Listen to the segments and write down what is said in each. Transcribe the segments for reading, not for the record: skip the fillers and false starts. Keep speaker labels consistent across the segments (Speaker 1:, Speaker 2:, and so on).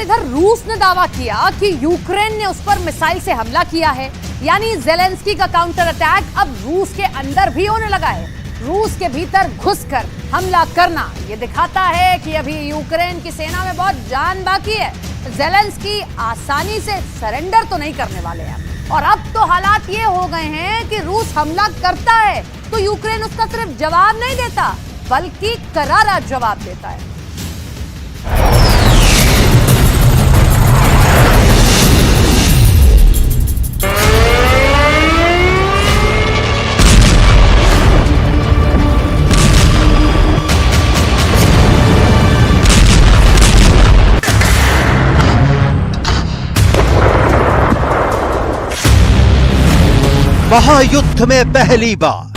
Speaker 1: इधर रूस ने दावा किया कि यूक्रेन ने उस पर मिसाइल से हमला किया है, यानी ज़ेलेंस्की का काउंटर अटैक अब रूस के अंदर भी होने लगा है। रूस के भीतर घुसकर हमला करना ये दिखाता है कि अभी यूक्रेन की सेना में बहुत जान बाकी है। ज़ेलेंस्की आसानी से सरेंडर तो नहीं करने वाले हैं। और अब तो हालात ये हो गए हैं कि रूस हमला करता है तो यूक्रेन उसका सिर्फ जवाब नहीं देता, बल्कि करारा जवाब देता है।
Speaker 2: महायुद्ध में पहली बार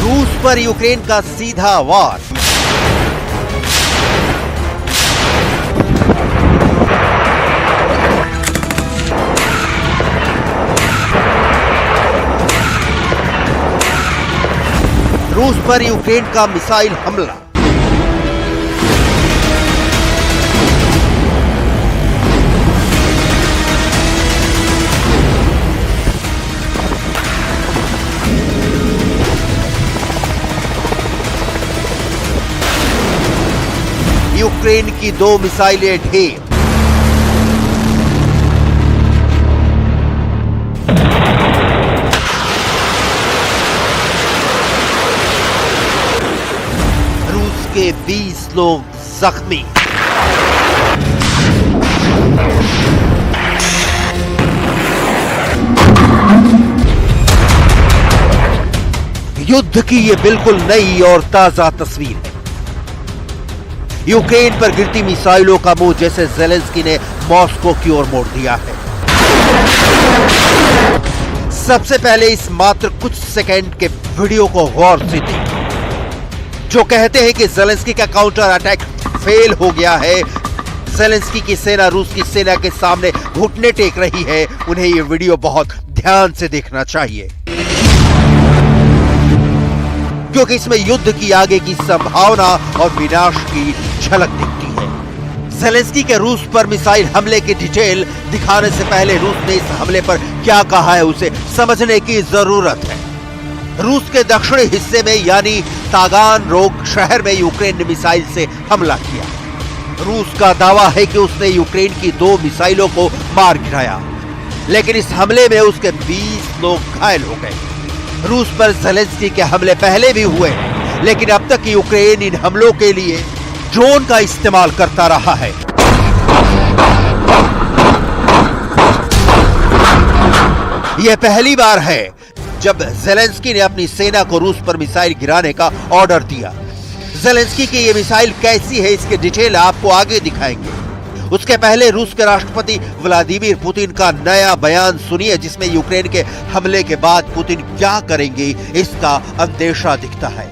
Speaker 2: रूस पर यूक्रेन का सीधा वार। रूस पर यूक्रेन का मिसाइल हमला। यूक्रेन की 2 मिसाइलें ढेर। रूस के 20 लोग जख्मी। युद्ध की ये बिल्कुल नई और ताजा तस्वीर है। यूक्रेन पर गिरती मिसाइलों का मुंह जैसे ज़ेलेंस्की ने मॉस्को की ओर मोड़ दिया है। सबसे पहले इस मात्र कुछ सेकंड के वीडियो को गौर से देखें, जो कहते हैं कि ज़ेलेंस्की का काउंटर अटैक फेल हो गया है। ज़ेलेंस्की की सेना रूस की सेना के सामने घुटने टेक रही है। उन्हें यह वीडियो बहुत ध्यान से देखना चाहिए, क्योंकि इसमें युद्ध की आगे की संभावना और विनाश की झलक दिखती है। ज़ेलेंस्की के रूस पर मिसाइल हमले की डिटेल दिखाने से पहले रूस ने इस हमले पर क्या कहा है उसे समझने की जरूरत है। रूस के दक्षिणी हिस्से में यानी तागानरोग शहर में यूक्रेन ने मिसाइल से हमला किया। रूस का दावा है कि उसने यूक्रेन की 2 मिसाइलों को मार गिराया, लेकिन इस हमले में उसके 20 लोग घायल हो गए। रूस पर ज़ेलेंस्की के हमले पहले भी हुए, लेकिन अब तक यूक्रेन इन हमलों के लिए ड्रोन का इस्तेमाल करता रहा है। यह पहली बार है जब ज़ेलेंस्की ने अपनी सेना को रूस पर मिसाइल गिराने का ऑर्डर दिया। ज़ेलेंस्की की यह मिसाइल कैसी है इसकी डिटेल आपको आगे दिखाएंगे। उसके पहले रूस के राष्ट्रपति व्लादिमीर पुतिन का नया बयान सुनिए, जिसमें यूक्रेन के हमले के बाद पुतिन क्या करेंगे इसका अंदेशा दिखता है।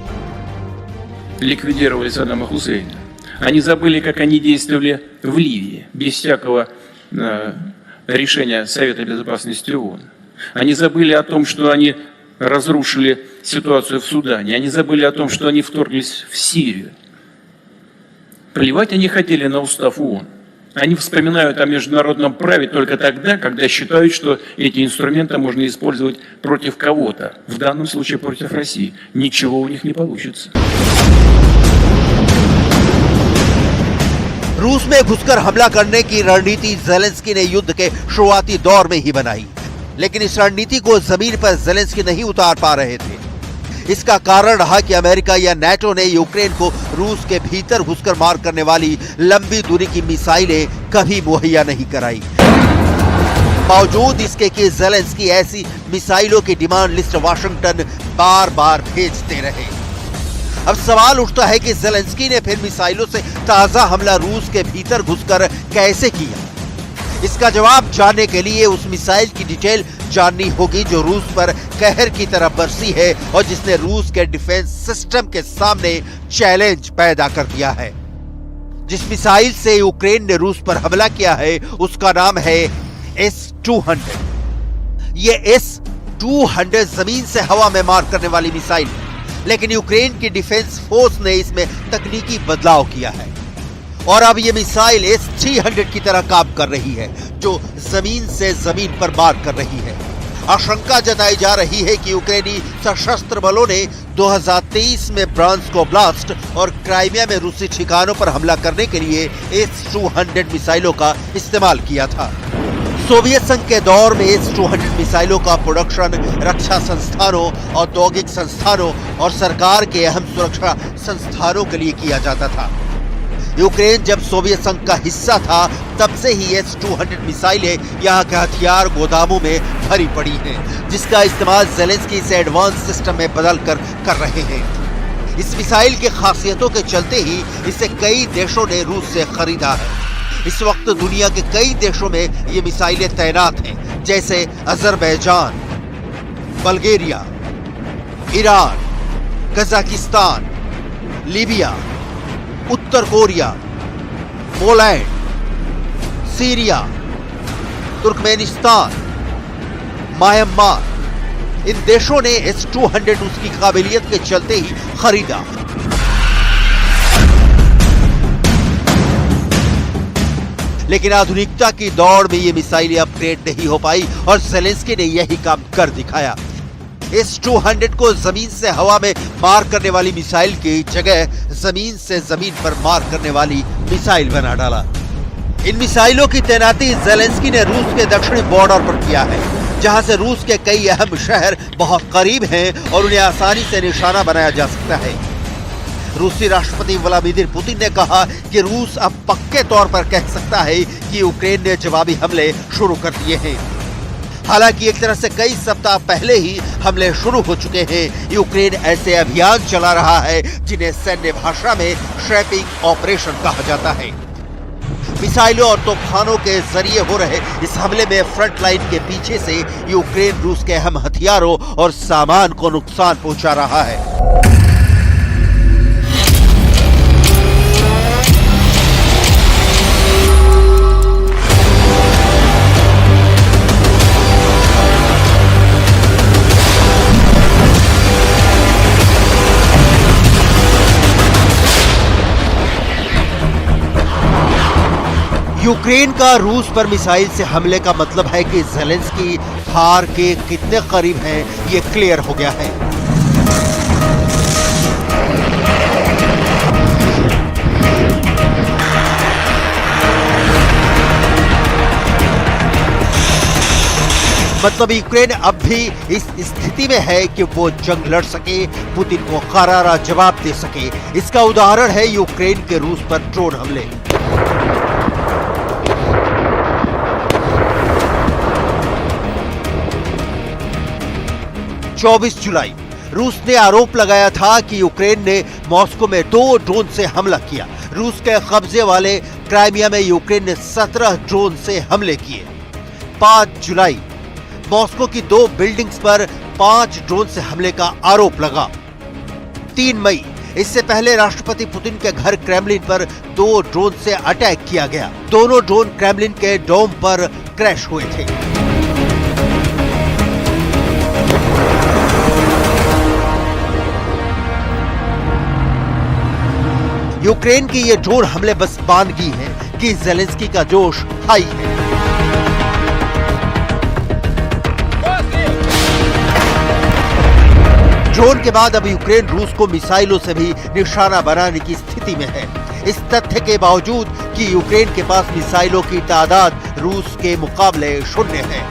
Speaker 3: Ликвидировали Саддама Хусейна. Они забыли, как они действовали в Ливии, без всякого решения Совета Безопасности ООН. Они забыли о том, что они разрушили ситуацию в Судане. Они забыли о том, что они вторглись в Сирию. Плевать они хотели на устав ООН. Они вспоминают о международном праве только тогда, когда считают, что эти инструменты можно использовать против кого-то. В данном случае против России. Ничего у них не получится.
Speaker 2: रूस में घुसकर हमला करने की रणनीति ज़ेलेंस्की ने युद्ध के शुरुआती दौर में ही बनाई, लेकिन इस रणनीति को जमीन पर ज़ेलेंस्की नहीं उतार पा रहे थे। इसका कारण रहा कि अमेरिका या नाटो ने यूक्रेन को रूस के भीतर घुसकर मार करने वाली लंबी दूरी की मिसाइलें कभी मुहैया नहीं कराई। बावजूद इसके कि ज़ेलेंस्की ऐसी मिसाइलों की डिमांड लिस्ट वाशिंगटन बार बार भेजते रहे। अब सवाल उठता है कि ज़ेलेंस्की ने फिर मिसाइलों से ताजा हमला रूस के भीतर घुसकर कैसे किया। इसका जवाब जानने के लिए उस मिसाइल की डिटेल जाननी होगी जो रूस पर कहर की तरह बरसी है और जिसने रूस के डिफेंस सिस्टम के सामने चैलेंज पैदा कर दिया है। जिस मिसाइल से यूक्रेन ने रूस पर हमला किया है उसका नाम है S-200। ये S-200 जमीन से हवा में मार करने वाली मिसाइल है। लेकिन यूक्रेन की डिफेंस फोर्स ने इसमें तकनीकी बदलाव किया है और अब ये मिसाइल S-300 की तरह काम कर रही है, जो जमीन से जमीन पर मार कर रही है। आशंका जताई जा रही है कि यूक्रेनी सशस्त्र बलों ने 2023 में ब्रांस्क ओब्लास्ट और क्राइमिया में रूसी ठिकानों पर हमला करने के लिए S-200 मिसाइलों का इस्तेमाल किया था। सोवियत संघ के दौर में S-200 मिसाइलों का प्रोडक्शन रक्षा संस्थानों, औद्योगिक संस्थानों और सरकार के अहम सुरक्षा संस्थानों के लिए किया जाता था। यूक्रेन जब सोवियत संघ का हिस्सा था, तब से ही S-200 मिसाइलें यहाँ के हथियार गोदामों में भरी पड़ी हैं, जिसका इस्तेमाल ज़ेलेंस्की इसे एडवांस सिस्टम में बदल कर रहे हैं। इस मिसाइल की खासियतों के चलते ही इसे कई देशों ने रूस से खरीदा है। इस वक्त दुनिया के कई देशों में ये मिसाइलें तैनात हैं, जैसे Azerbaijan, Bulgaria, Iran, Kazakhstan, Libya, उत्तर Korea, Poland, Syria, Turkmenistan, Myanmar. इन देशों ने S-200 उसकी काबिलियत के चलते ही खरीदा। लेकिन आधुनिकता की दौड़ में ये मिसाइलें अपग्रेड नहीं हो पाई और ज़ेलेंस्की ने यही काम कर दिखाया। S-200 को जमीन से हवा में मार करने वाली मिसाइल की जगह जमीन से जमीन पर मार करने वाली मिसाइल बना डाला। इन मिसाइलों की तैनाती ज़ेलेंस्की ने रूस के दक्षिणी बॉर्डर पर किया है, जहां से रूस के कई अहम शहर बहुत करीब हैं और उन्हें आसानी से निशाना बनाया जा सकता है। रूसी राष्ट्रपति व्लादिमीर पुतिन ने कहा कि रूस अब पक्के तौर पर कह सकता है कि यूक्रेन ने जवाबी हमले शुरू कर दिए हैं। हालांकि एक तरह से कई सप्ताह पहले ही हमले शुरू हो चुके हैं। यूक्रेन ऐसे अभियान चला रहा है जिन्हें सैन्य भाषा में श्रैपिंग ऑपरेशन कहा जाता है। मिसाइलों और तूफानों के जरिए हो रहे इस हमले में फ्रंट लाइन के पीछे से यूक्रेन रूस के अहम हथियारों और सामान को नुकसान पहुंचा रहा है। यूक्रेन का रूस पर मिसाइल से हमले का मतलब है कि ज़ेलेंस्की हार के कितने करीब हैं, ये क्लियर हो गया है। मतलब यूक्रेन अब भी इस स्थिति में है कि वो जंग लड़ सके, पुतिन को करारा जवाब दे सके। इसका उदाहरण है यूक्रेन के रूस पर ड्रोन हमले। जुलाई रूस ने आरोप लगाया था कि यूक्रेन ने मॉस्को में 2 ड्रोन से हमला किया। रूस के कब्जे वाले क्राइमिया में यूक्रेन ने 17 ड्रोन से हमले किए। 5 जुलाई मॉस्को की 2 बिल्डिंग्स पर 5 ड्रोन से हमले का आरोप लगा। 3 मई इससे पहले राष्ट्रपति पुतिन के घर क्रेमलिन पर 2 ड्रोन से अटैक किया गया। दोनों ड्रोन क्रेमलिन के डोम पर क्रैश हुए थे। यूक्रेन की ये ड्रोन हमले बस बानगी है कि ज़ेलेंस्की का जोश हाई है। ड्रोन के बाद अब यूक्रेन रूस को मिसाइलों से भी निशाना बनाने की स्थिति में है। इस तथ्य के बावजूद कि यूक्रेन के पास मिसाइलों की तादाद रूस के मुकाबले 0 है।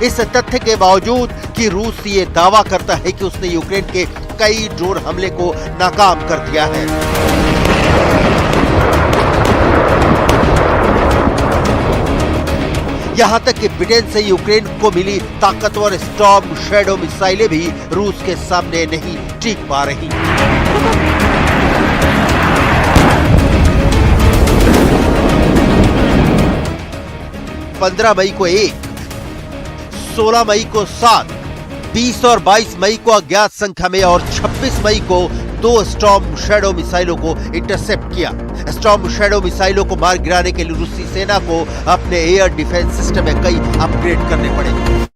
Speaker 2: इस तथ्य के बावजूद कि रूस ये दावा करता है कि उसने यूक्रेन के कई ड्रोन हमले को नाकाम कर दिया है। यहां तक कि ब्रिटेन से यूक्रेन को मिली ताकतवर स्टॉर्म शैडो मिसाइलें भी रूस के सामने नहीं टिक पा रही। पंद्रह मई को 1, 16 मई को 7, 20 और 22 मई को अज्ञात संख्या में और 26 मई को 2 स्टॉर्म शैडो मिसाइलों को इंटरसेप्ट किया। स्टॉर्म शैडो मिसाइलों को मार गिराने के लिए रूसी सेना को अपने एयर डिफेंस सिस्टम में कई अपग्रेड करने पड़े।